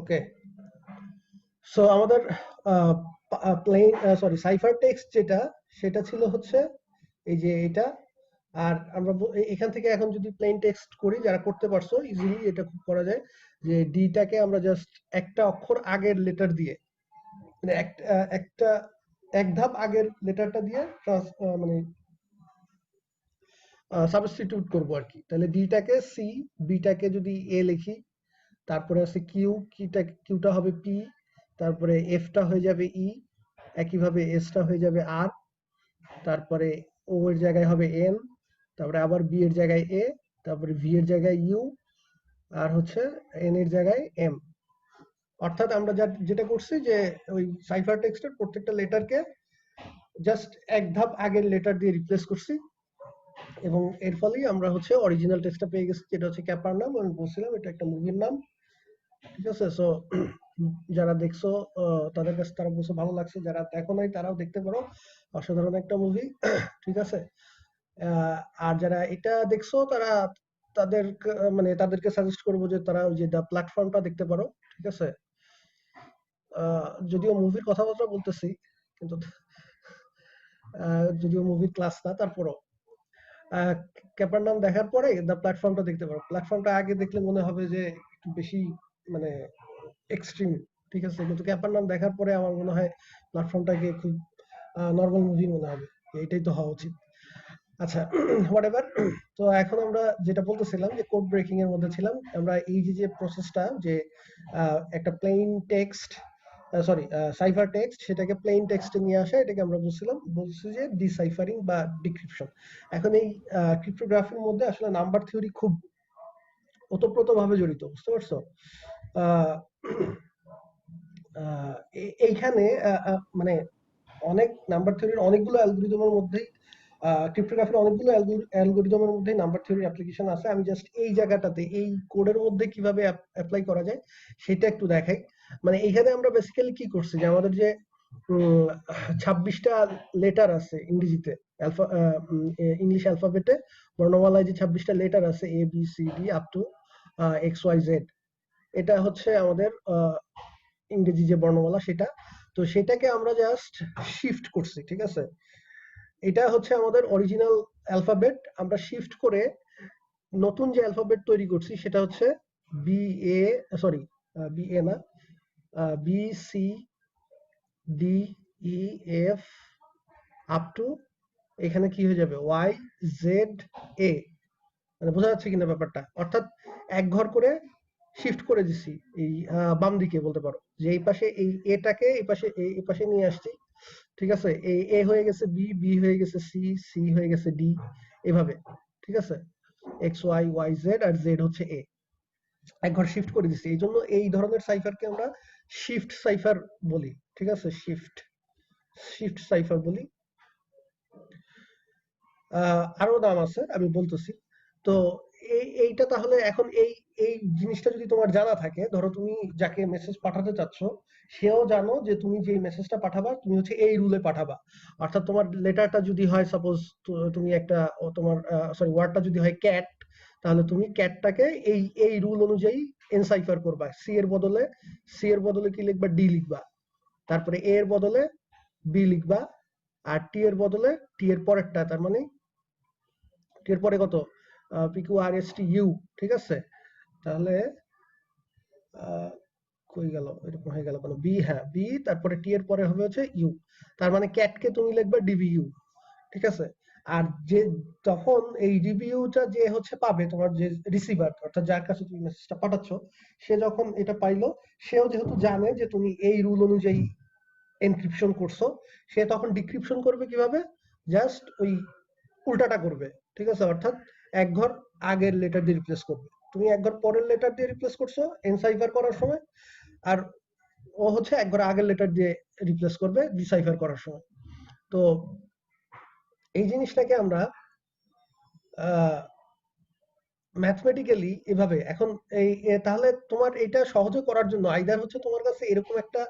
ওকে, so আমাদের plane cipher text যেটা সেটা ছিল হচ্ছে এই যে এটা। আর আমরা এখান থেকে এখন যদি প্লেন টেক্সট করি, যারা করতে পারছো ইজিলি এটা খুব করা যায় যে ডিটাকে আমরা জাস্ট একটা অক্ষর আগের লেটার দিয়ে, মানে একটা এক ধাপ আগের লেটারটা দিয়ে মানে সাবস্টিটিউট করবো আর কি। তাহলে ডিটাকে সি, বিটাকে যদি এ লিখি, তারপরে আছে কিউ, কিউটা হবে পি, তারপরে এফটা হয়ে যাবে ই, একইভাবে এসটা হয়ে যাবে আর, তারপরে ও এর জায়গায় হবে এন, তারপরে আবার বি এর জায়গায় এ, তারপরে ভি এর জায়গায় ইউ, আর হচ্ছে এন এর জায়গায় এম। অর্থাৎ আমরা যেটা করছি যে ওই সাইফার টেক্সটের প্রত্যেকটা লেটারকে জাস্ট এক ধাপ আগের লেটার দিয়ে রিপ্লেস করছি, এবং এর ফলেই আমরা হচ্ছে অরিজিনাল টেক্সটটা পেয়ে গেছি, যেটা হচ্ছে ক্যাপারনাম। আমি বলছিলাম এটা একটা মুভির নাম, ঠিক আছে। সো যারা দেখছো তাদের কাছে তারা বলছে ভালো লাগছে, যারা দেখো নাই তারাও দেখতে পারো, অসাধারণ একটা মুভি। ঠিক আছে। আর যারা এটা দেখছো তারা মানে তাদেরকে সাজেস্ট করবো যে তারা ওই যে দ্য প্ল্যাটফর্মটা দেখতে পারো, ঠিক আছে। যদিও মুভির কথাবার্তা বলতেছি, কিন্তু যদিও মুভির ক্লাস না, তারপরও ক্যাপারনাম দেখার পরে দ্য প্ল্যাটফর্মটা দেখতে পারো। প্ল্যাটফর্মটা আগে দেখলে মনে হবে যে একটু বেশি মানে এক্সট্রিম, ঠিক আছে, কিন্তু ক্যাপারনাম দেখার পরে আমার মনে হয় প্ল্যাটফর্মটাকে খুব নর্মাল মুভি মনে হবে, এটাই তো হওয়া উচিত। আচ্ছা, হোয়াট এভার। তো এখন আমরা যেটা বলতেছিলাম যে কোড ব্রেকিং এর মধ্যে ছিলাম আমরা, এই যে যে প্রসেসটা যে একটা plane text, sorry cipher text, সেটাকে প্লেন টেক্সটে নিয়ে আসা, এটাকে আমরা বলছি যে ডিসাইফারিং বা ডিক্রিপশন। এখন এই ক্রিপ্টোগ্রাফির মধ্যে আসলে নাম্বার থিওরি খুব ওতপ্রোতভাবে জড়িত, বুঝতে পারছো। আহ, এইখানে মানে অনেক নাম্বার থিওরির অনেকগুলো অ্যালগোরিদমের মধ্যেই, ক্রিপ্টোগ্রাফির অনেকগুলো অ্যালগোরিদমের মধ্যেই নাম্বার থিওরির অ্যাপ্লিকেশন আছে। আমি জাস্ট এই জায়গাটাতে এই কোডের মধ্যে কিভাবে অ্যাপ্লাই করা যায় সেটা একটু দেখাই। মানে এইখানে আমরা বেসিক্যালি কি করছি যে আমাদের যে 26টা লেটার আছে ইংরেজিতে, ইংলিশ অ্যালফাবেটে বর্ণমালায় যে 26টা লেটার আছে, A B C D up to X Y Z, এটা হচ্ছে আমাদের ইংরেজি যে বর্ণমালা সেটা। তো সেটাকে আমরা জাস্ট শিফট করছি, ঠিক আছে। এটা হচ্ছে আমাদের অরিজিনাল অ্যালফাবেট, আমরা শিফট করে নতুন যে অ্যালফাবেট তৈরি করছি সেটা হচ্ছে B A, sorry B A না, B C D E F up to এখানে কি হয়ে যাবে ওয়াই জেড এ। মানে বোঝা যাচ্ছে কিনা ব্যাপারটা? অর্থাৎ এক ঘর করে শিফট করে দিছি এই বাম দিকে বলতে পারো, যে এই পাশে এই এটাকে এই পাশে নিয়ে আসছি, ঠিক আছে। এই এ হয়ে গেছে বি, বি হয়ে গেছে সি, সি হয়ে গেছে ডি, এভাবে, ঠিক আছে। এক্স ওয়াই, ওয়াই জেড, আর জেড হচ্ছে এ, এক ঘর শিফট করে দিছি। এই জন্য এই ধরনের সাইফারকে আমরা শিফট সাইফার বলি, ঠিক আছে। শিফট শিফট সাইফার বলি। আরো নাম আছে, আমি বলতেছি। তো এইটা তাহলে এখন এই এই জিনিসটা যদি তোমার জানা থাকে, ধরো তুমি যাকে মেসেজ পাঠাতে চাচ্ছ সেও জানো যে তুমি যে মেসেজটা পাঠাবা তুমি হচ্ছে এই রুলে পাঠাবা। অর্থাৎ তোমার লেটারটা যদি হয় সাপোজ, তুমি একটা তোমার সরি ওয়ার্ডটা যদি হয় ক্যাট, তাহলে তুমি ক্যাটটাকে এই এই রুল অনুযায়ী এনসাইফার করবা। সি এর বদলে কি লিখবা? ডি লিখবা। তারপরে এ এর বদলে বি লিখবা, আর টি এর বদলে টি এর পরেরটা, তার মানে টি এর পরে কত? পিকিউ আর এস টি ইউ, ঠিক আছে। তাহলে আহ, কই গেল, এরকম হয়ে গেল কেন? বি, হ্যাঁ বি, তারপরে টি এর পরে হবে হচ্ছে ইউ। তার মানে ক্যাটকে তুমি লিখবে ডিবিইউ, ঠিক আছে। আর যে তখন এই ডিবিইউটা যে হচ্ছে পাবে, তোমার যে রিসিভার অর্থাৎ যার কাছে তুমি মেসেজটা পাঠাচ্ছ, সে যখন এটা পাইলো, সেও যেহেতু জানে যে তুমি এই রুল অনুযায়ী এনক্রিপশন করছো, সে তখন ডিক্রিপশন করবে কিভাবে? জাস্ট ওই উল্টাটা করবে, ঠিক আছে। অর্থাৎ এক ঘর আগের লেটার দিয়ে রিপ্লেস করবে, তুমি এক ঘর পরের লেটার দিয়ে রিপ্লেস করছো এনসাইফার করার সময়, আর ও হচ্ছে এক ঘর আগের লেটার দিয়ে রিপ্লেস করবে ডিসাইফার করার সময়। তো এই জিনিসটাকে আমরা ম্যাথমেটিক্যালি এভাবে এখন তাহলে তোমার এটা সহজে করার জন্য আইদার হচ্ছে তোমার কাছে এরকম একটা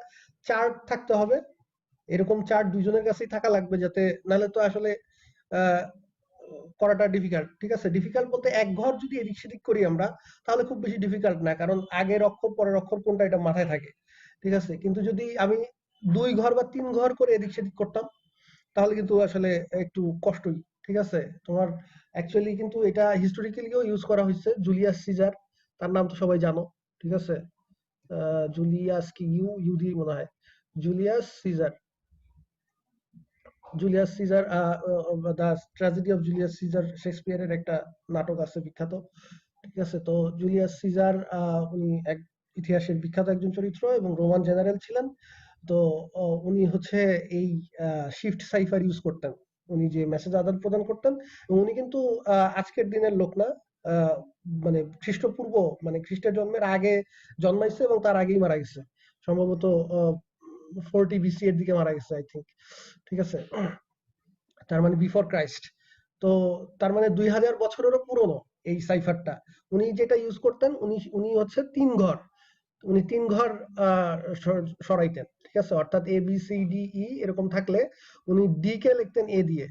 চার্ট থাকতে হবে, এরকম চার্ট দুইজনের কাছেই থাকা লাগবে, যাতে নাহলে তো আসলে করাটা ডিফিকাল্ট, ঠিক আছে? ডিফিকাল্ট বলতে এক ঘর যদি এদিক সেদিক করি আমরা, তাহলে খুব বেশি ডিফিকাল্ট না, কারণ আগের অক্ষর পরের অক্ষর কোনটা এটা মাথায় থাকে, ঠিক আছে? কিন্তু যদি আমি 2 ঘর বা 3 ঘর করে এদিক সেদিক করতাম, তাহলে কিন্তু আসলে একটু কষ্টই, ঠিক আছে? তোমার অ্যাকচুয়ালি কিন্তু এটা হিস্টোরিক্যালিও ইউজ করা হয়েছে। জুলিয়াস সিজার, তার নাম তো সবাই জানো, ঠিক আছে? জুলিয়াস কি ইউ দিয়ে মনে হয়, Julius Caesar. Julius Caesar, the tragedy of Julius Caesar, শেক্সপিয়ারের একটা নাটক আছে বিখ্যাত, ঠিক আছে? তো জুলিয়াস সিজার উনি এক ইতিহাসের বিখ্যাত একজন চরিত্র এবং রোমান জেনারেল ছিলেন। তো উনি হচ্ছে এই শিফট সাইফার ইউজ করতেন, উনি যে মেসেজ আদান প্রদান করতেন। এবং উনি কিন্তু আজকের দিনের লোক না, আহ, মানে খ্রিস্টপূর্ব, মানে খ্রিস্টের জন্মের আগে জন্মাইছে এবং তার আগেই মারা গেছে, সম্ভবত 40 বিসি এর দিকে মারা গেছে আই থিঙ্ক, ঠিক আছে? তার মানে বিফোর ক্রাইস্ট। তো তার মানে 2000 বছরেরও পুরনো এই সাইফারটা। উনি যেটা ইউজ করতেন, উনি উনি হচ্ছে 3 ঘর, উনি 3 ঘর সরাইতেন, ঠিক আছে? অর্থাৎ এ বি সি ডি ই এরকম থাকলে উনি ডি কে লিখতেন এ দিয়ে,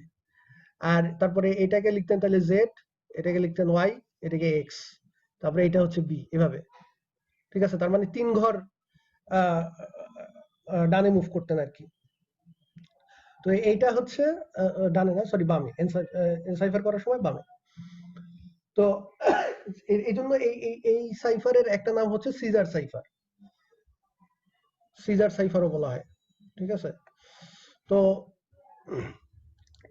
আর তারপরে এটাকে লিখতেন তাহলে জেড, এটাকে লিখতেন ওয়াই, এটাকে এক্স, তারপরে এটা হচ্ছে বি, এভাবে, ঠিক আছে? তার মানে 3 ঘর আহ, ডানে মুভ করতেন আর কি। তো এইটা হচ্ছে ডানে না, সরি বামে, এনসাইফার করার সময় বামে। তো এই জন্য এই সাইফারের একটা নাম হচ্ছে সিজার সাইফার, সিজার সাইফারও বলা হয়, ঠিক আছে? তো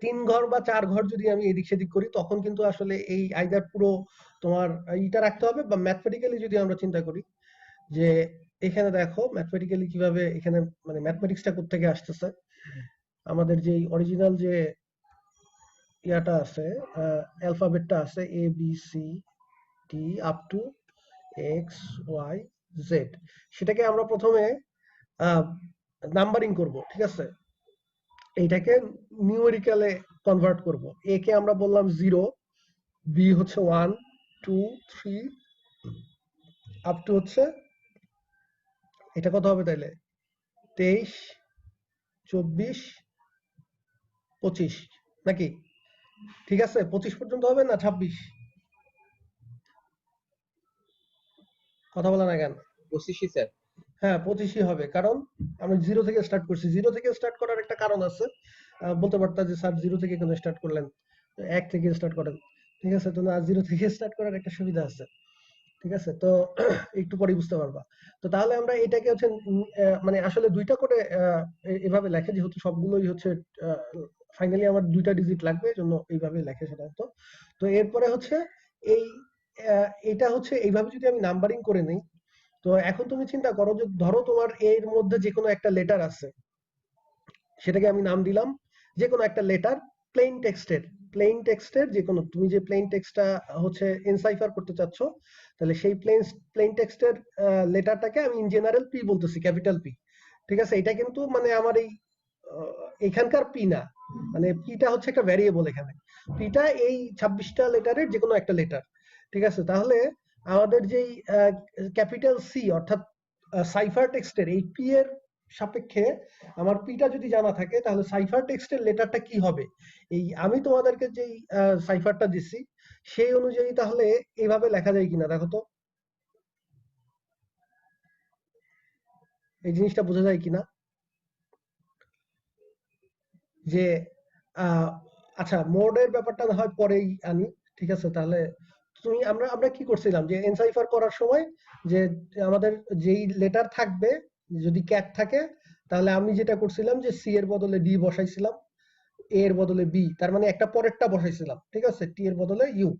3 ঘর বা 4 ঘর যদি আমি এদিক সেদিক করি, তখন কিন্তু আসলে এই আইদার পুরো তোমার ইটা রাখতে হবে, বা ম্যাথমেটিক্যালি যদি আমরা চিন্তা করি, যে এখানে দেখো ম্যাথমেটিক্যালি কিভাবে এখানে মানে ম্যাথমেটিক্সটা কোত্থেকে আসতেছে। আমাদের যে অরিজিনাল যে ইয়াটা আছে, অ্যালফাবেটটা আছে A B C D up to X Y Z, সেটাকে আমরা প্রথমে নাম্বারিং করব, ঠিক আছে? এইটাকে নিউমেরিক্যালে কনভার্ট করব। এ কে আমরা বললাম 0, বি হচ্ছে 1 2 3 আপ টু হচ্ছে, এটা কত হবে তাইলে, 23 24 25 নাকি? ঠিক আছে, 25 পর্যন্ত হবে না 26? কথা বলা না কেন? 25ই স্যার। হ্যাঁ 25ই হবে, কারণ আমরা 0 থেকে স্টার্ট করছি। 0 থেকে স্টার্ট করার একটা কারণ আছে, বলতে পারতাম যে স্যার 0 থেকে কেন স্টার্ট করলেন, 1 থেকে স্টার্ট করেন, ঠিক আছে? তো না, 0 থেকে স্টার্ট করার একটা সুবিধা আছে, ঠিক আছে? তো একটু পরে বুঝতে পারবা। তো তাহলে আমরা এটাকে হচ্ছে মানে আসলে 2টা করে এভাবে লেখে, যেহেতু সবগুলোই হচ্ছে ফাইনালি আমার 2টা ডিজিট লাগবে, এজন্য এইভাবে লেখে সাধারণত। তো এরপরে হচ্ছে এই এটা হচ্ছে এইভাবে যদি আমি নাম্বারিং করে নেই, তো এখন তুমি চিন্তা করো যে ধরো তোমার এর মধ্যে যে কোনো একটা লেটার আছে, সেটাকে আমি নাম দিলাম যে কোনো একটা লেটার, প্লেন টেক্সটের, প্লেন টেক্সটের যে কোনো, তুমি যে প্লেন টেক্সটটা হচ্ছে এনসাইফার করতে চাচ্ছ, তাহলে সেই প্লেন টেক্সটের লেটারটাকে আমি ইন জেনারেল পি বলতেছি, ক্যাপিটাল পি, ঠিক আছে? এটা কিন্তু মানে আমার এই এখানকার পি না, মানে পিটা হচ্ছে একটা ভ্যারিয়েবল, এখানে পিটা এই 26টা লেটারের যে কোনো একটা লেটার, ঠিক আছে? তাহলে আমাদের যেই ক্যাপিটাল সি অর্থাৎ সাইফার টেক্সটের এই পি এর সাপেক্ষে আমার পিটা যদি জানা থাকে, তাহলে সাইফার টেক্সটের লেটারটা কি হবে, এই আমি তোমাদেরকে যেই সাইফারটা দিচ্ছি সেই অনুযায়ী তাহলে এইভাবে লেখা যায় কিনা দেখো তো, এই জিনিসটা বোঝা যায় কিনা, যে আহ, আচ্ছা মোডের ব্যাপারটা না হয় পরেই আনি, ঠিক আছে? তাহলে তুমি আমরা আমরা কি করছিলাম যে এনসাইফার করার সময়, যে আমাদের যেই লেটার থাকবে, যদি ক্যাট থাকে, তাহলে আমি যেটা করছিলাম যে সি এর বদলে ডি বসাইছিলাম, এ এর বদলে বি, তার মানে একটা পরেরটা বসাইছিলাম, ঠিক আছে? টি এর বদলে ইউ।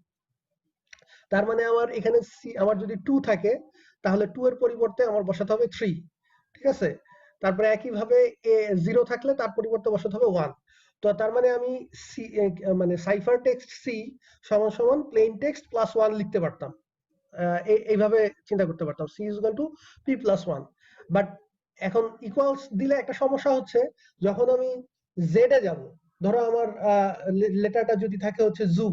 তার মানে আমার এখানে সি, আমার যদি 2 থাকে, তাহলে 2 এর পরিবর্তে আমার বসাতে হবে 3, ঠিক আছে? তারপরে একইভাবে এ 0 থাকলে তার পরিবর্তে বসাতে হবে 1। তো তার মানে আমি সি, মানে সাইফার টেক্সট সি সমান সমান প্লেন টেক্সট প্লাস 1 লিখতে পারতাম, এইভাবে চিন্তা করতে পারতাম, C is equal to P plus 1। But এখন ইকুয়ালস দিলে একটা সমস্যা হচ্ছে, যখন আমি জেড এ যাব, ধরো আমার লেটারটা যদি থাকে হচ্ছে জু,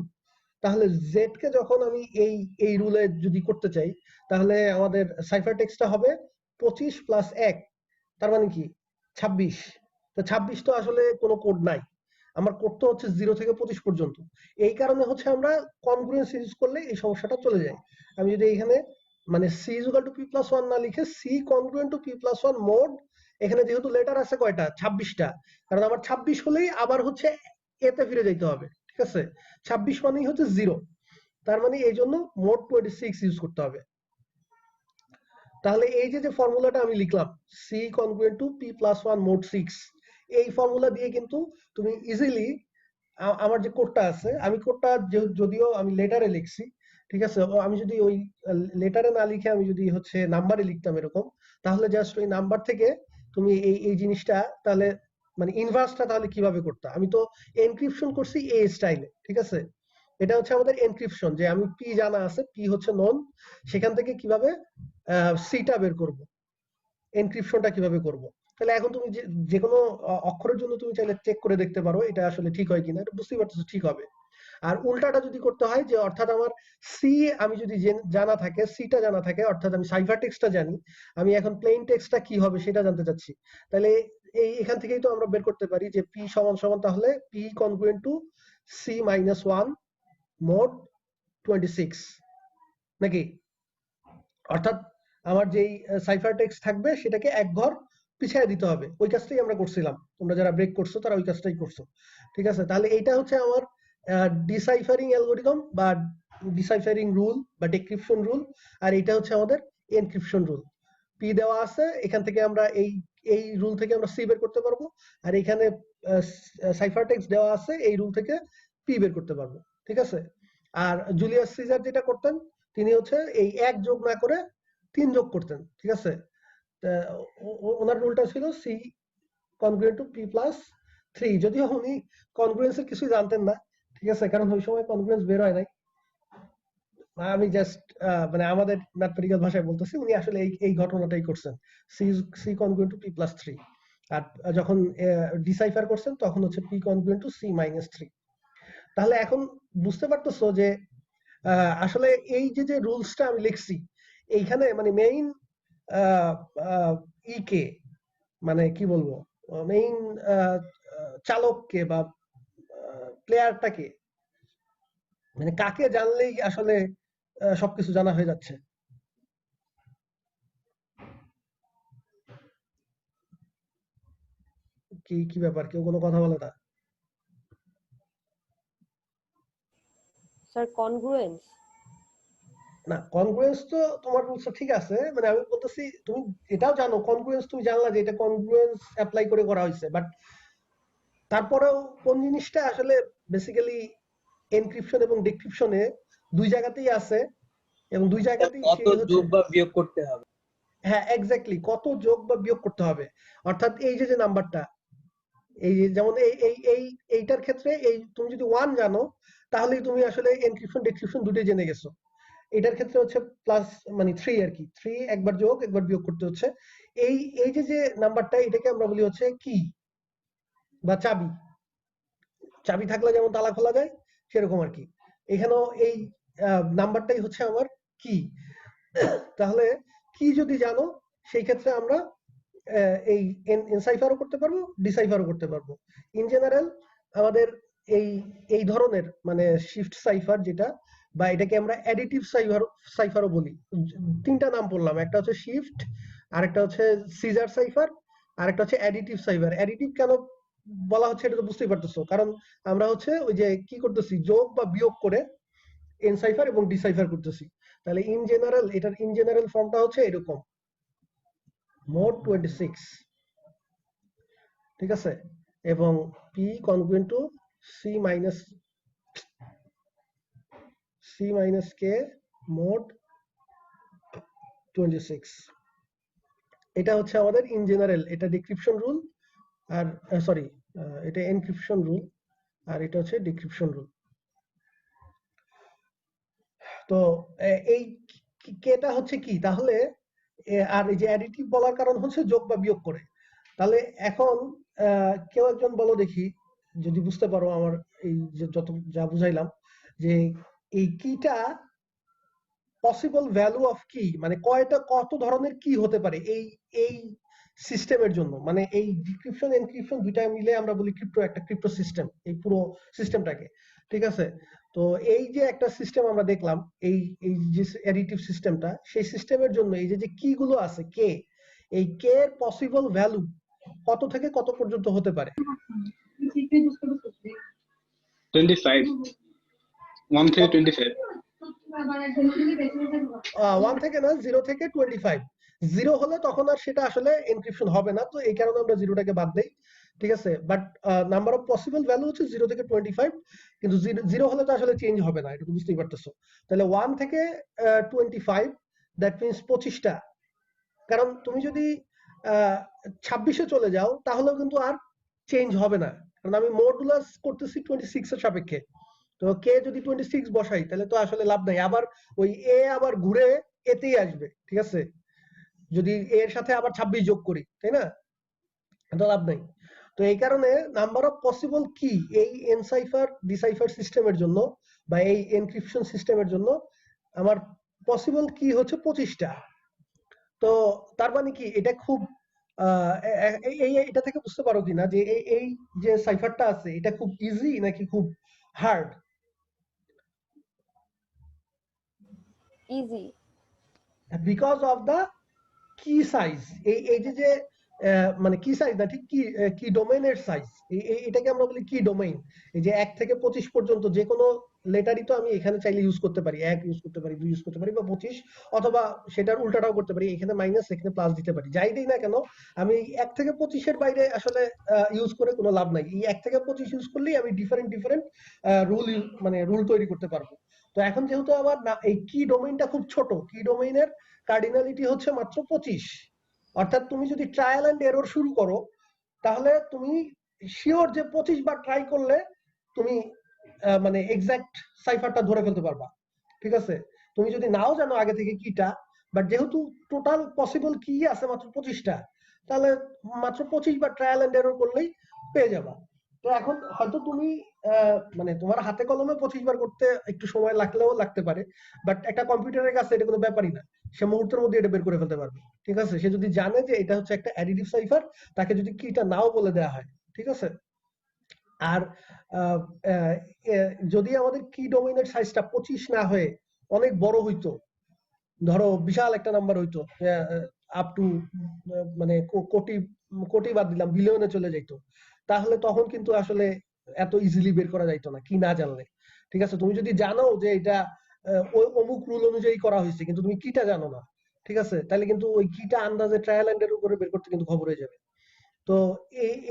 তাহলে জেড কে যখন আমি এই রুলে যদি করতে চাই, তাহলে আমাদের সাইফার টেক্সটটা হবে 25 প্লাস 1, তার মানে কি 26। তো 26 তো আসলে কোনো কোড নাই, আমার করতে হচ্ছে 0 থেকে 25 পর্যন্ত। এই কারণে হচ্ছে আমরা কনগ্রুয়েন্স ইউজ করলে এই সমস্যাটা চলে যায়। আমি যদি এখানে মানে c = p+1 না লিখে c congruent to p+1 mod, এখানে যেহেতু লেটার আছে কয়টা 26টা, কারণ আমার 26 হলেই আবার হচ্ছে এতে ফিরে যেতে হবে, ঠিক আছে? 26 মানেই হচ্ছে 0, তার মানে এই জন্য মোড 26 ইউজ করতে হবে। তাহলে এই যে ফর্মুলাটা আমি লিখলাম c congruent to p+1 mod 6, এই ফর্মুলা দিয়ে কিন্তু তুমি ইজিলি আমার যে কোডটা আছে, আমি কোডটা যদিও আমি লেটারে লিখছি, ঠিক আছে, আমি যদি ওই লেটারে না লিখে আমি যদি হচ্ছে নাম্বারে লিখতাম এরকম, তাহলে জাস্ট ওই নাম্বার থেকে তুমি এই জিনিসটা তাহলে মানে ইনভার্সটা তাহলে কিভাবে করতে, আমি তো এনক্রিপশন করছি এ স্টাইলে, ঠিক আছে? এটা হচ্ছে আমাদের এনক্রিপশন, যে আমি পি জানা আছে, পি হচ্ছে নন, সেখান থেকে কিভাবে সিটা বের করব, এনক্রিপশনটা কিভাবে করব। তাহলে এখন তুমি যে কোনো অক্ষরের জন্য তুমি চাইলে চেক করে দেখতে পারো এটা আসলে ঠিক হয় কিনা, এটা বুঝতেই পারতেছো ঠিক হবে। আর উল্টাটা যদি করতে হয়, যে অর্থাৎ আমার সি আমি যদি জানা থাকে, সিটা জানা থাকে, অর্থাৎ আমি সাইফার টেক্সটটা জানি, আমি এখন প্লেন টেক্সটটা কি হবে সেটা জানতে চাচ্ছি, তাহলে এখান থেকেই তো আমরা বের করতে পারি যে পি সমান সমান তাহলে P congruent two c-1 mode 26, নাকি? অর্থাৎ আমার যেই সাইফার টেক্সট থাকবে সেটাকে এক ঘর পিছিয়ে দিতে হবে। ওই কাজটাই আমরা করছিলাম, তোমরা যারা ব্রেক করছো তারা ওই কাজটাই করছো, ঠিক আছে? তাহলে এইটা হচ্ছে আমার ডিসাইফারিং অ্যালগরিদম বা ডিসাইফারিং রুল বা ডিক্রিপশন রুল, আর এটা হচ্ছে আমাদের এনক্রিপশন রুল। পি দেওয়া আছে, এখান থেকে আমরা এই রুল থেকে আমরা সি বের করতে পারবো, আর এখানে সাইফার টেক্সট দেওয়া আছে, এই রুল থেকে পি বের করতে পারবো, ঠিক আছে? আর জুলিয়াস সিজার যেটা করতেন, তিনি হচ্ছে এই 1 যোগ না করে 3 যোগ করতেন, ঠিক আছে? ওনার রুলটা ছিল সি কনগ্রুয়েন্ট টু p+3, যদিও উনি কনগ্রুয়েন্সের কিছুই জানতেন না, ঠিক আছে, কারণ ওই সময় কনগ্রুয়েন্স বের হয় নাই। আমি জাস্ট মানে আমাদের ম্যাথমেটিক্যাল ভাষায় বলতেছি, উনি আসলে এই ঘটনাটাই করছেন, সি কনগ্রুয়েন্ট টু p+3। আর যখন ডিসাইফার করছেন তখন হচ্ছে p কনগ্রুয়েন্ট টু c-3। তাহলে এখন বুঝতে পারতেছো যে আসলে এই যে রুলসটা আমি লিখছি এইখানে মানে মেইন কে, মানে কি বলবো, মেইন চালককে বা প্লেয়ারটাকে, মানে কাকে জানলেই আসলে সবকিছু জানা হয়ে যাচ্ছে। কি কি ব্যাপার, কেউ কোনো কথা বলে না? Sir congruence. না, কনগ্রুয়েন্স তো তোমার রুলসটা ঠিক আছে, মানে আমি বলতেছি তুমি এটাও জানো কনগ্রুয়েন্স, তুমি জানলা যে এটা কনগ্রুয়েন্স অ্যাপ্লাই করে করা হয়েছে, বাট তারপরেও কোন জিনিসটা আসলে বেসিক্যালি এনক্রিপশন এবং ডিক্রিপশনে দুই জায়গাতেই আছে, এবং দুই জায়গাতেই কত সেই হচ্ছে, যোগ বা বিয়োগ করতে হবে। হ্যাঁ এক্স্যাক্টলি, কত যোগ বা বিয়োগ করতে হবে। অর্থাৎ এই যে নাম্বারটা, এই যে যেমন এইটার ক্ষেত্রে এই তুমি যদি 1 জানো, তাহলেই তুমি আসলে এনক্রিপশন ডিক্রিপশন দুটোই জেনে গেছো। এটার ক্ষেত্রে হচ্ছে প্লাস মানে 3 আর কি, 3 একবার যোগ একবার বিয়োগ করতে হচ্ছে। এই যে নাম্বারটা, এটাকে আমরা বলি হচ্ছে কি বা চাবি। চাবি থাকলে যেমন তালা খোলা যায়, সেরকম আর কি এখানেও এই নাম্বারটাই হচ্ছে আমার কি। তাহলে কি যদি জানো, সেই ক্ষেত্রে আমরা এই এনসাইফারও করতে পারবো, ডিসাইফারও করতে পারবো। ইন জেনারেল আমাদের এই ধরনের মানে শিফট সাইফার যেটা, বা এটাকে আমরা অ্যাডিটিভ সাইফারও বলি। তিনটা নাম বললাম, একটা হচ্ছে শিফট, আরেকটা হচ্ছে সিজার সাইফার, আরেকটা হচ্ছে অ্যাডিটিভ সাইফার। অ্যাডিটিভ কেন বলা হচ্ছে এটা তো বুঝতেই পারতেছো, কারণ আমরা হচ্ছে ওই যে কি করতেছি, যোগ বা বিয়োগ করে এনসাইফার এবং ডিসাইফার করতেছি। তাহলে ইন জেনারেল এটার ইন জেনারেল ফর্মটা হচ্ছে এরকম, মোড 26, ঠিক আছে? এবং p congruent two c-k mode 26। এটা হচ্ছে আমাদের ইন জেনারেল, এটা ডিক্রিপশন রুল, আর সরি এটা এনক্রিপশন রুল, আর এটা হচ্ছে ডিক্রিপশন রুল। তো এই কেটা হচ্ছে কি তাহলে, আর এই যে অ্যাডিটিভ বলার কারণ হচ্ছে যোগ বা বিয়োগ করে। তাহলে এখন কেউ একজন বলো দেখি, যদি বুঝতে পারো আমার এই যে যত যা বুঝাইলাম, যে এই কিটা পসিবল ভ্যালু অফ কি, মানে কত ধরনের কি হতে পারে এই সিস্টেমের জন্য, মানে এই ডিক্রিপশন এনক্রিপশন দুইটা মিলে আমরা বলি ক্রিপ্টো, একটা ক্রিপ্টো সিস্টেম এই পুরো সিস্টেমটাকে। ঠিক আছে, তো এই যে একটা সিস্টেম আমরা দেখলাম, এই এই যে অ্যাডিটিভ সিস্টেমটা, সেই সিস্টেমের জন্য এই যে যে কি গুলো আছে কে, এই কে এর পসিবল ভ্যালু কত থেকে কত পর্যন্ত হতে পারে? 25, 1 থেকে 25। 1 থেকে না, 0 থেকে 25। 0 হলে তখন আর সেটা আসলে এনক্রিপশন হবে না, তো এই কারণে আমরা 0টাকে বাদ দেই। ঠিক আছে, but number of possible value হচ্ছে 0 থেকে 25, কিন্তু 0 হলে তো আসলে চেঞ্জ হবে না, এটা তো বুঝতেই পারতেছো। তাহলে 1 থেকে 25, দ্যাট মিন্স 25টা। কারণ তুমি যদি 26-এ চলে যাও তাহলেও কিন্তু আর চেঞ্জ হবে না, কারণ আমি মডুলাস করতেছি 26 এর সাপেক্ষে। তো কে যদি 26 বসাই তাহলে তো আসলে লাভ নাই, আবার ওই এ আবার ঘুরে এতেই আসবে। ঠিক আছে, যদি এর সাথে আবার 26 যোগ করি, তাই না, তো লাভ নাই। তো এই কারণে নাম্বার অফ পসিবল কি এই এনসাইফার ডিসাইফার সিস্টেমের জন্য বা এই এনক্রিপশন সিস্টেমের জন্য আমার পসিবল কি হচ্ছে 25টা। তো তার মানে কি এটা খুব এটা থেকে বুঝতে পারো কিনা যে এই যে সাইফারটা আছে এটা খুব ইজি নাকি খুব hard? Easy. Because of the কি সাইজ, এই যে মানে কি সাইজ না, ঠিক কি কি ডোমেইনের সাইজ, এটাকে আমরা বলি কি ডোমেইন। এই যে 1 থেকে 25 পর্যন্ত যে কোনো লেটারই তো আমি এখানে চাইলে ইউজ করতে পারি, 1 ইউজ করতে পারি, 2 ইউজ করতে পারি, বা 25, অথবা সেটার উল্টাটাও করতে পারি, এখানে মাইনাস এখানে প্লাস দিতে পারি, যাই দিই না কেন আমি 1 থেকে 25 এর বাইরে আসলে ইউজ করে কোনো লাভ নাই। এই 1 থেকে 25 ইউজ করলেই আমি ডিফারেন্ট ডিফারেন্ট রুল, মানে রুল তৈরি করতে পারবো। তো এখন যেহেতু আমার এই কি ডোমেইনটা খুব ছোট, কি ডোমেইনের কার্ডিনালিটি হচ্ছে মাত্র 25, অর্থাৎ তুমি যদি ট্রায়াল এন্ড এরর শুরু করো তাহলে তুমি শিওর যে 25 বার ট্রাই করলে তুমি মানে এক্সাক্ট সাইফারটা ধরে ফেলতে পারবা। ঠিক আছে, তুমি যদি নাও জানো আগে থেকে কিটা, বাট যেহেতু টোটাল পসিবল কি আছে মাত্র 25টা, তাহলে মাত্র 25 বার ট্রায়াল এন্ড এরর করলেই পেয়ে যাবা। তো এখন হয়তো তুমি মানে তোমার হাতে কলমে 25 বার করতে একটু সময় লাগলেও লাগতে পারে, বাট একটা কম্পিউটারের কাছে এটা কোনো ব্যাপারই না, সে মুহূর্তের মধ্যে এটা বের করে ফেলতে পারবে। ঠিক আছে, সে যদি জানে যে এটা হচ্ছে একটা অ্যাডিটিভ সাইফার, তাকে যদি কিটা নাও বলে দেওয়া হয়। ঠিক আছে, আর যদি আমাদের কি ডোমেইনের সাইজটা 25 না হয়ে অনেক বড় হইতো, ধরো বিশাল একটা নাম্বার হইতো, আপ টু মানে কোটি কোটি বাদ দিলাম, বিলিয়নে চলে যাইতো, তাহলে তখন কিন্তু আসলে এত ইজিলি বের করা যাইতো না কি না জানলে। ঠিক আছে, তুমি যদি জানো যে এটা ওই অমুক রুল অনুযায়ী করা হয়েছে কিন্তু তুমি কিটা জানো না, ঠিক আছে, তাহলে কিন্তু ওই কিটা আন্দাজে ট্রায়াল এন্ড এরর করে বের করতে কিন্তু খবর হয়ে যাবে। তো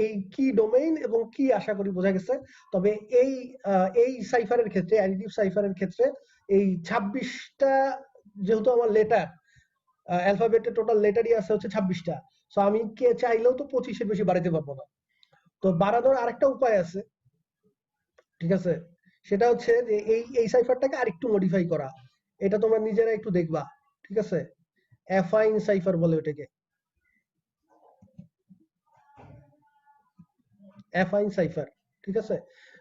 এই কি ডোমেইন এবং কি আশা করি বোঝা গেছে। তবে এই সাইফারের ক্ষেত্রে, অ্যাডিটিভ সাইফারের ক্ষেত্রে এই 26টা যেহেতু আমার লেটার, অ্যালফাবেটের টোটাল লেটারই আছে হচ্ছে 26টা, সো আমি কে চাইলেও তো 25-এর বেশি বাড়াতে পারবো না। তো বাড়ানোর আরেকটা উপায় আছে, ঠিক আছে, সেটা হচ্ছে যে এই সাইফারটাকে আরেকটু মডিফাই করা। এটা তোমরা নিজেরা একটু দেখবা। ঠিক আছে, অ্যাফাইন সাইফার বলে ওটাকে, অ্যাফাইন সাইফার। ঠিক আছে,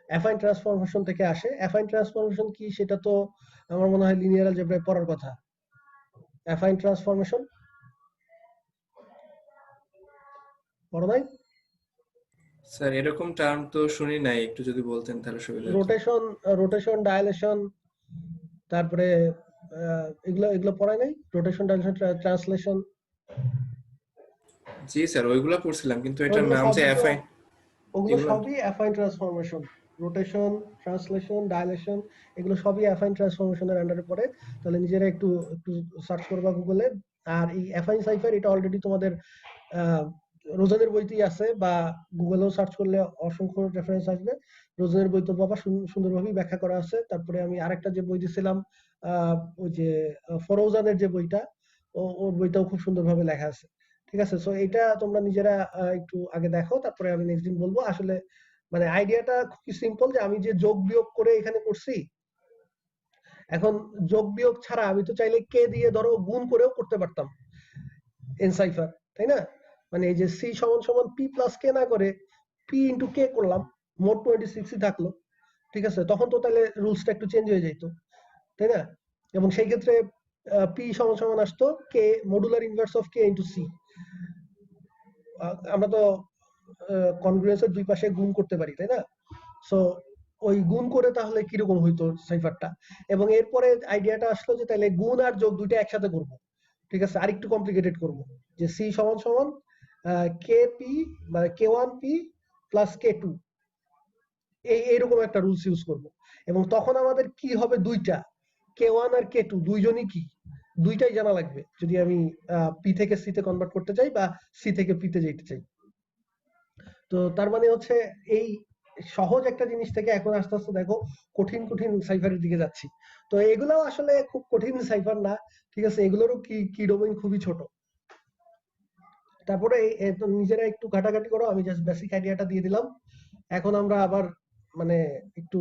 অ্যাফাইন ট্রান্সফরমেশন থেকে আসে। অ্যাফাইন ট্রান্সফরমেশন কি সেটা তো আমার মনে হয় লিনিয়ার অ্যালজেব্রায় পড়ার কথা। অ্যাফাইন ট্রান্সফরমেশন পড়ো নাই? স্যার এরকম টার্ম তো শুনি নাই, একটু যদি বলতেন তাহলে সুবিধা হতো। রোটেশন ডাইলেশন, তারপরে এগুলো এগুলো পড়ায় নাই? রোটেশন ডাইলেশন ট্রান্সলেশন, জি স্যার ওইগুলো পড়ছিলাম, কিন্তু এটার ওগুলো নাম যে সবই তো, অ্যাফাইন, ওগুলো এগুলো সবই affine transformation. Rotation, translation, dilation, এগুলো সবই অ্যাফাইন ট্রান্সফরমেশনের আন্ডারে পড়ে। তাহলে নিজেরা একটু একটু সার্চ করবা গুগলে। আর এই অ্যাফাইন সাইফার এটা অলরেডি তোমাদের রোজানের বইতেই আছে, বা গুগলেও সার্চ করলে অসংখ্য রেফারেন্স আসবে। রোজানের বই তো বাবা সুন্দরভাবেই ব্যাখ্যা করা আছে। তারপরে আমি আরেকটা যে বই দিছিলাম, ওই যে ফরৌজানের যে বইটা, ওর বইটাও খুব সুন্দরভাবে লেখা আছে। ঠিক আছে, সো এটা তোমরা নিজেরা একটু আগে দেখো, তারপরে আমি নেক্সট দিন বলবো। আসলে মানে আইডিয়াটা খুবই সিম্পল, যে আমি যে যোগ বিয়োগ করে এখানে করছি, এখন যোগ বিয়োগ ছাড়া আমি তো চাইলে কে দিয়ে ধরো গুণ করেও করতে পারতাম এনসাইফার, তাই না? মানে এই যে সি সমান সমান পি প্লাস কে না করে পি ইন্টু কে করলাম, মোট 26ই থাকলো। ঠিক আছে, তখন তো তাহলে রুলসটা একটু চেঞ্জ হয়ে যাইতো, তাই না? এবং সেই ক্ষেত্রে পি সমান সমান আসতো k modular inverse of k into c. আমরা তো কনগ্রুয়েন্সের দুই পাশে গুণ করতে পারি, তাই না? সো ওই গুণ করে তাহলে কিরকম হইতো সাইফারটা, এবং এরপরে আইডিয়াটা আসলো যে তাহলে গুণ আর যোগ দুইটা একসাথে করব, ঠিক আছে, আরেকটু কমপ্লিকেটেড করব, যে সি সমান সমান কে পি মানে কে ওয়ান পি প্লাস কে টু, এইরকম একটা রুলস ইউজ করব। এবং তখন আমাদের কি হবে, দুইটা কে ওয়ান আর কে টু দুইজনই কি, দুইটাই জানা লাগবে যদি আমি পি থেকে সি তে কনভার্ট করতে চাই বা সি থেকে পি তে যেতে চাই। তো তার মানে হচ্ছে এই সহজ একটা জিনিস থেকে এখন আস্তে আস্তে দেখো কঠিন কঠিন সাইফারের দিকে যাচ্ছি। তো এগুলাও আসলে খুব কঠিন সাইফার না, ঠিক আছে, এগুলোরও কি ডোমেইন খুবই ছোট। তারপরে তো নিজেরা একটু ঘাটাঘাটি করো, আমি জাস্ট বেসিক আইডিয়াটা দিয়ে দিলাম। এখন আমরা আবার মানে একটু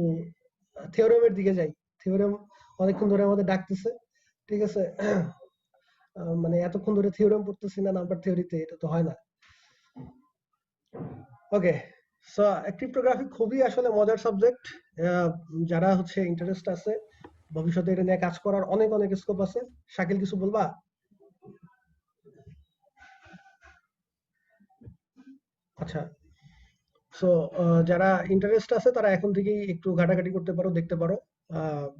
থিওরেমের দিকে যাই। থিওরেম অনেকক্ষণ ধরে আমাদের ডাকতেছে, ঠিক আছে। মানে এতক্ষণ ধরে থিওরেম পড়তেছি না নাম্বার থিওরিতে, এটা তো হয় না। ওকে, সো ক্রিপ্টোগ্রাফি খুবই আসলে মজার সাবজেক্ট। যারা হচ্ছে ইন্টারেস্ট আছে ভবিষ্যতে এটা নিয়ে কাজ করার অনেক অনেক স্কোপ আছে। শাকিল কিছু বলবা? আচ্ছা, সো যারা ইন্টারেস্ট আছে তারা এখন থেকেই একটু ঘাটাঘাটি করতে পারো, দেখতে পারো।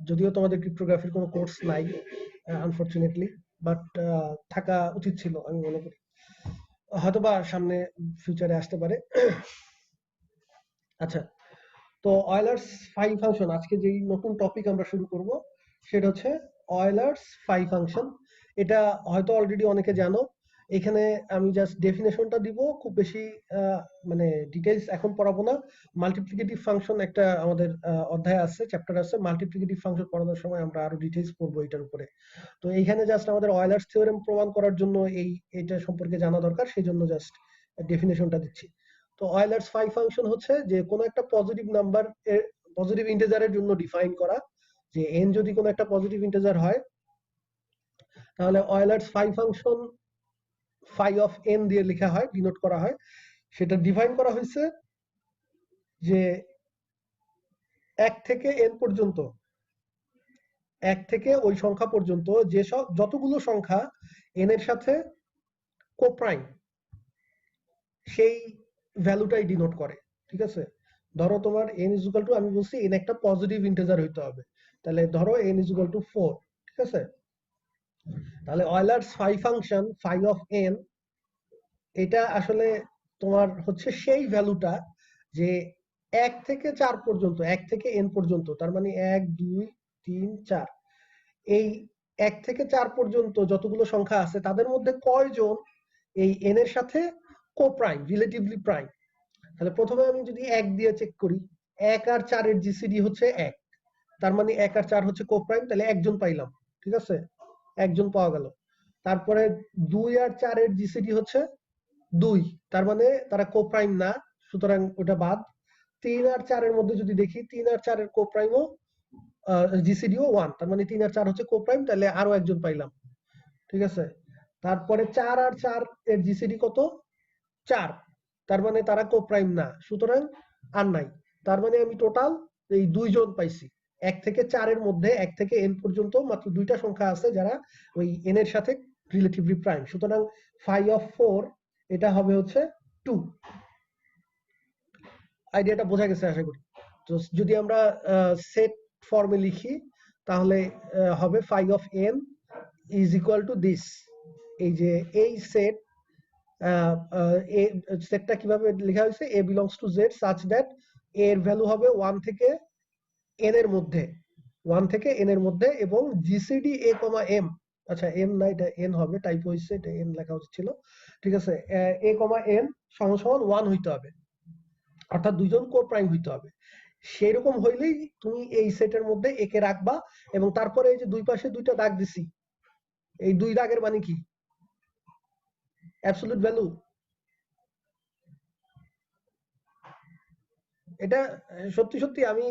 যদিও তোমাদের ক্রিপ্টোগ্রাফির কোনো কোর্স নাই আনফরচুনেটলি, বাট থাকা উচিত ছিল আমি মনে করি, হয়তোবা সামনে ফিউচারে আসতে পারে। আচ্ছা, তো অয়েলার্স ফাই ফাংশন, আজকে যেই নতুন টপিক আমরা শুরু করব সেটা হচ্ছে অয়েলার্স ফাই ফাংশন। এটা হয়তো অলরেডি অনেকে জানো। এখানে আমি জাস্ট ডেফিনেশনটা দিব, খুব বেশি মানে ডিটেইলস এখন পড়াবো না। মাল্টিপ্লিকেটিভ ফাংশন একটা আমাদের অধ্যায় আছে, চ্যাপ্টার আছে, মাল্টিপ্লিকেটিভ ফাংশন পড়ানোর সময় আমরা আরো ডিটেইলস পড়বো এটার উপরে। তো এইখানে জাস্ট আমাদের অয়েলার্স থিওরেম প্রমাণ করার জন্য এটা সম্পর্কে জানা দরকার, সেই জন্য জাস্ট ডেফিনেশনটা দিচ্ছি। তো অয়েলার্স ফাই ফাংশন হচ্ছে যে কোনো একটা পজিটিভ নাম্বার এর পজিটিভ ইন্টিজারের জন্য ডিফাইন করা, যে এন যদি কোনো একটা পজিটিভ ইন্টিজার হয় তাহলে Euler's phi function phi of n দিয়ে লেখা হয়, ডিনোট করা হয়। সেটা ডিফাইন করা হয়েছে যে এক থেকে এন পর্যন্ত, এক থেকে ওই সংখ্যা পর্যন্ত যে সব যতগুলো সংখ্যা এন এর সাথে কোপ্রাইম, সেই ভ্যালুটাই ডিনোট করে, ঠিক আছে। ধরো তোমার n ইজ ইকুয়াল টু, আমি বলছি n একটা পজিটিভ ইন্টিজার হইতে হবে, তাহলে ধরো n ইজ ইকুয়াল টু 4, ঠিক আছে। তাহলে Euler's phi function phi of n, এটা আসলে তোমার হচ্ছে সেই ভ্যালুটা যে 1 থেকে 4 পর্যন্ত, 1 থেকে n পর্যন্ত, তার মানে 1 2 3 4, এই 1 থেকে 4 পর্যন্ত যতগুলো সংখ্যা আছে তাদের মধ্যে কয়জন এই n এর সাথে কোপ্রাইম, রিলেটিভলি প্রাইম। তাহলে প্রথমে আমি যদি 1 দিয়ে চেক করি, 1 আর 4 এর জিসিডি হচ্ছে 1, তার মানে 1 আর 4 হচ্ছে কোপ্রাইম, তাহলে একজন পাইলাম, ঠিক আছে, একজন পাওয়া গেল। তারপরে 2 আর 4 এর জিসিডি হচ্ছে 2, তার মানে তারা কোপ্রাইম না, সুতরাং ওটা বাদ। 3 আর 4 এর মধ্যে যদি দেখি, 3 আর 4 এর কোপ্রাইমও জিসিডিও 1, তার মানে 3 আর 4 হচ্ছে কোপ্রাইম, তাহলে আরো একজন পাইলাম, ঠিক আছে। তারপরে 4 আর 4 এর জিসিডি কত, 4, তার মানে তারা কোপ্রাইম না, সুতরাং আর নাই। তার মানে আমি টোটাল এই 2 জন পাইছি। 1 থেকে 4 এর মধ্যে 1 থেকে n পর্যন্ত মাত্র 2টা সংখ্যা আছে যারা ওই n এর সাথে রিলেটিভলি প্রাইম, সুতরাং ফাই অফ 4 এটা হবে হচ্ছে 2। আইডিয়াটা বোঝা গেছে আশা করি। তো যদি আমরা সেট ফর্মে লিখি তাহলে হবে phi of n is equal to this. এই যে এই সেট, সেটটা কিভাবে লেখা হয়েছে, a belongs to z such that a এর ভ্যালু হবে 1 থেকে n এর মধ্যে, 1 থেকে n এর মধ্যে, এবং জিসিডি a, m, আচ্ছা m না, এটা n হবে, টাইপ হয়েছে, এটা n লেখা উচিত ছিল, ঠিক আছে। a, n সমান সমান 1 হইতে হবে, অর্থাৎ দুইজন কোপ্রাইম হইতে হবে। সেরকম হইলেই তুমি এই সেটের মধ্যে একে রাখবা, এবং তারপরে এই যে দুই পাশে দুইটা দাগ দিছি, এই দুই দাগের মানে কি, অ্যাবসলিউট ভ্যালু। এটা সত্যি সত্যি আমি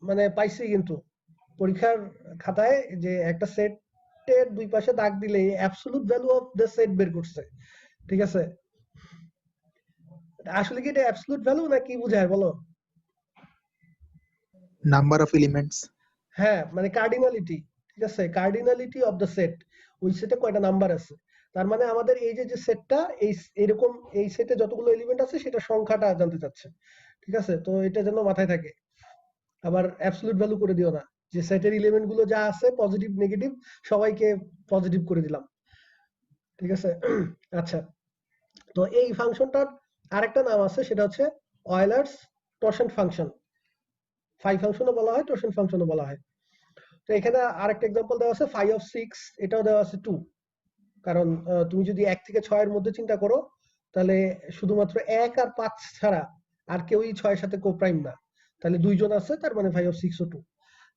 মানে পাইছি কিন্তু পরীক্ষার খাতায়, যে একটা সেটের দুই পাশে দাগ দিলে absolute value of the set বের করছে, ঠিক আছে। আসলে কি এটা অ্যাবসলিউট ভ্যালু না কি বোঝায় বলো? Number of elements. হ্যাঁ, মানে কার্ডিনালিটি, ঠিক আছে, কার্ডিনালিটি অফ দ্য সেট। ওই সেটে কয়টা নাম্বার আছে। তার মানে আমাদের এই যে সেটটা এরকম এই সেটে যতগুলো এলিমেন্ট আছে সেটা সংখ্যাটা জানতে চাচ্ছে। ঠিক আছে, তো এটা যেন মাথায় থাকে। আবার অ্যাবসলিউট ভ্যালু করে দিও না, যে সেটের এলিমেন্ট গুলো যা আছে পজিটিভ নেগেটিভ সবাইকে পজিটিভ করে দিলাম। ঠিক আছে। আচ্ছা, তো এই ফাংশনটার আরেকটা নাম আছে, সেটা হচ্ছে অয়েলার্স টোরশন ফাংশন। ফাই ফাংশনও বলা হয়, টোরশন ফাংশনও বলা হয়। তো এখানে আরেকটা এক্সাম্পল দেওয়া আছে 5 of 6, এটাও দেওয়া আছে 2। কারণ তুমি যদি 1 থেকে 6 এর মধ্যে চিন্তা করো, তাহলে শুধুমাত্র 1 আর 5 ছাড়া আর কেউই 6 এর সাথে কোপ্রাইম না। তাহলে দুইজন আছে, তার মানে 5 of 6 ও 2।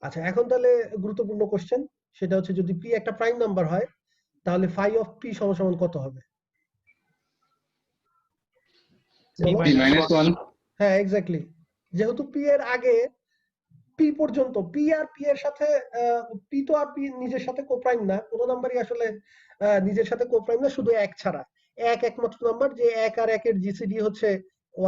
আচ্ছা, এখন তাহলে গুরুত্বপূর্ণ কোশ্চেন, সেটা হচ্ছে যদি p একটা প্রাইম নাম্বার হয়, তাহলে 5 of p সমান কত হবে? বলো। p minus 1. হ্যাঁ, এক্স্যাক্টলি। যেহেতু p এর আগে p পর্যন্ত, p আর p এর সাথে p তো আর p নিজের সাথে কোপ্রাইম না, কোনো নাম্বারই আসলে নিজের সাথে কোপ্রাইম না, শুধু 1 ছাড়া। 1 একমাত্র নাম্বার, যে 1 আর 1 এর জিসিডি হচ্ছে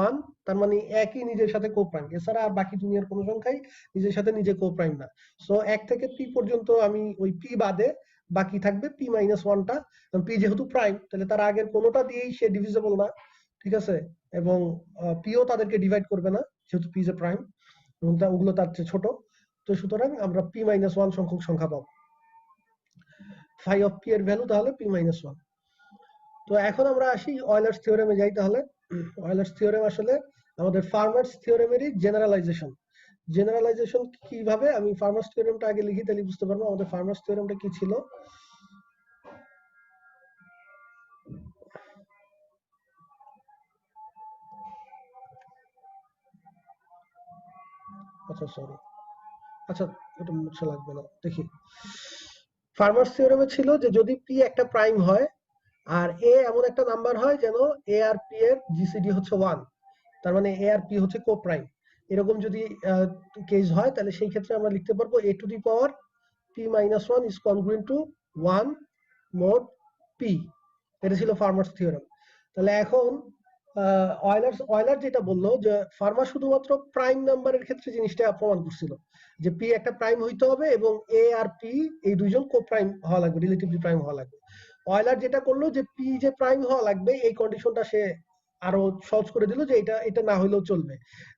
1, তার মানে একই নিজের সাথে কোপ্রাইম। এছাড়া আর বাকি দুনিয়ার কোনো সংখ্যাই নিজের সাথে নিজে কোপ্রাইম না। সো 1 থেকে p পর্যন্ত আমি ওই p বাদে বাকি থাকবে p minus 1টা। p যেহেতু প্রাইম, তাহলে তার আগের কোনোটা দিয়েই সে ডিভিজিবল না। ঠিক আছে, এবং p ও তাদেরকে ডিভাইড করবে না, যেহেতু p ইজ এ প্রাইম, এবং ওগুলো তার চেয়ে ছোট। তো সুতরাং আমরা p minus 1 সংখ্যক সংখ্যা পাবো। phi of p এর ভ্যালু তাহলে p minus 1। তো এখন আমরা আসি অয়েলার্স থিওরেমে যাই। তাহলে অয়েলার্স থিওরেম আসলে আমাদের ফার্মার্স থিওরেমেরই জেনারেলাইজেশন। জেনারেলাইজেশন কিভাবে, আমি ফার্মার্স থিওরেমটা আগে লিখি, তাহলে বুঝতে পারবো আমাদের ফার্মার্স থিওরেমটা কি ছিল। আচ্ছা সরি, আচ্ছা এটা মুছে লাগবে না, দেখি। ফার্মার্স থিওরেমে ছিল যে যদি p একটা প্রাইম হয় আর a এমন একটা নাম্বার হয় যেন a আর p এর জিসিডি হচ্ছে 1, তার মানে a আর p হচ্ছে কোপ্রাইম। এরকম যদি কেস হয়, তাহলে সেই ক্ষেত্রে আমরা লিখতে পারবো a two the power p minus 1 is congruent to 1 mod p। এটা ছিল ফার্মার্স থিওরেম। তাহলে এখন অয়লার যেটা বললো, যে ফার্মার শুধুমাত্র প্রাইম নাম্বারের ক্ষেত্রে জিনিসটা প্রমাণ করছিল, যে p একটা প্রাইম হইতে হবে এবং a আর p এই দুইজন কোপ্রাইম হওয়া লাগবে, রিলেটিভলি প্রাইম হওয়া লাগবে। অয়লার যেটা করলো, যে p যে প্রাইম হওয়া লাগবে এই কন্ডিশনটা সে আরো সহজ করে দিল, যে এটা না হইলেও চলবে।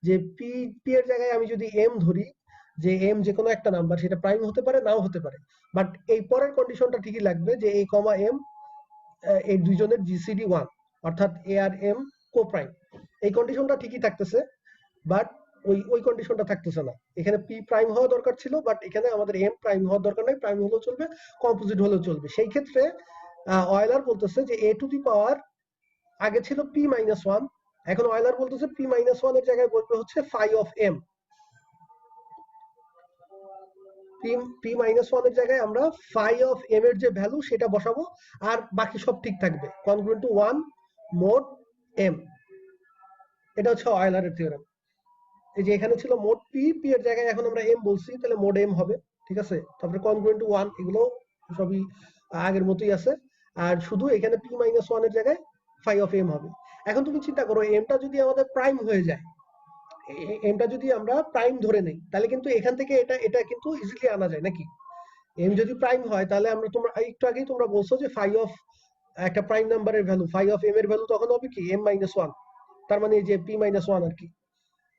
যে p এর জায়গায় আমি যদি m ধরি, যে m যে কোনো একটা নাম্বার, সেটা প্রাইম হতে পারে নাও হতে পারে, বাট এই পরের কন্ডিশনটা ঠিকই লাগবে, যে a, m এই দুইজনের জিসিডি 1, অর্থাৎ a আর m কোপ্রাইম। এই কন্ডিশনটা ঠিকই থাকতেছে, বাট ওই কন্ডিশনটা থাকতেছে না। এখানে p প্রাইম হওয়া দরকার ছিল, বাট এখানে আমাদের m প্রাইম হওয়ার দরকার নাই, প্রাইম হলেও চলবে, কম্পোজিট হলেও চলবে। সেই ক্ষেত্রে অয়লার বলতেছে যে a টু দি পাওয়ার, আগে ছিল p minus 1, এখন অয়লার বলতেছে p minus 1 এর জায়গায় বলবে হচ্ছে phi of m। p minus 1 এর জায়গায় আমরা phi of m এর যে ভ্যালু সেটা বসাবো, আর বাকি সব ঠিক থাকবে, congruent to 1 mod m। এটা হচ্ছে অয়লারের থিওরেম। এই যে এখানে ছিল মোড p এর জায়গায় এখন আমরা m বলছি, তাহলে মোড m হবে। ঠিক আছে, তারপরে congruent to 1, এগুলো সবই আগের মতোই আছে। আর শুধু এখানে p minus 1 এর জায়গায় phi of m হবে। এখন তুমি চিন্তা করো, mটা যদি আমাদের প্রাইম হয়ে যায়, mটা যদি আমরা প্রাইম ধরে নেই, তাহলে কিন্তু এখান থেকে এটা কিন্তু ইজিলি আনা যায় নাকি? m যদি প্রাইম হয়, তাহলে আমরা, তোমরা একটু আগেই তোমরা বলছো যে phi of একটা প্রাইম নাম্বারের ভ্যালু, phi of m এর ভ্যালু তখন হবে কি m minus 1, তার মানে যে p minus 1 আর কি।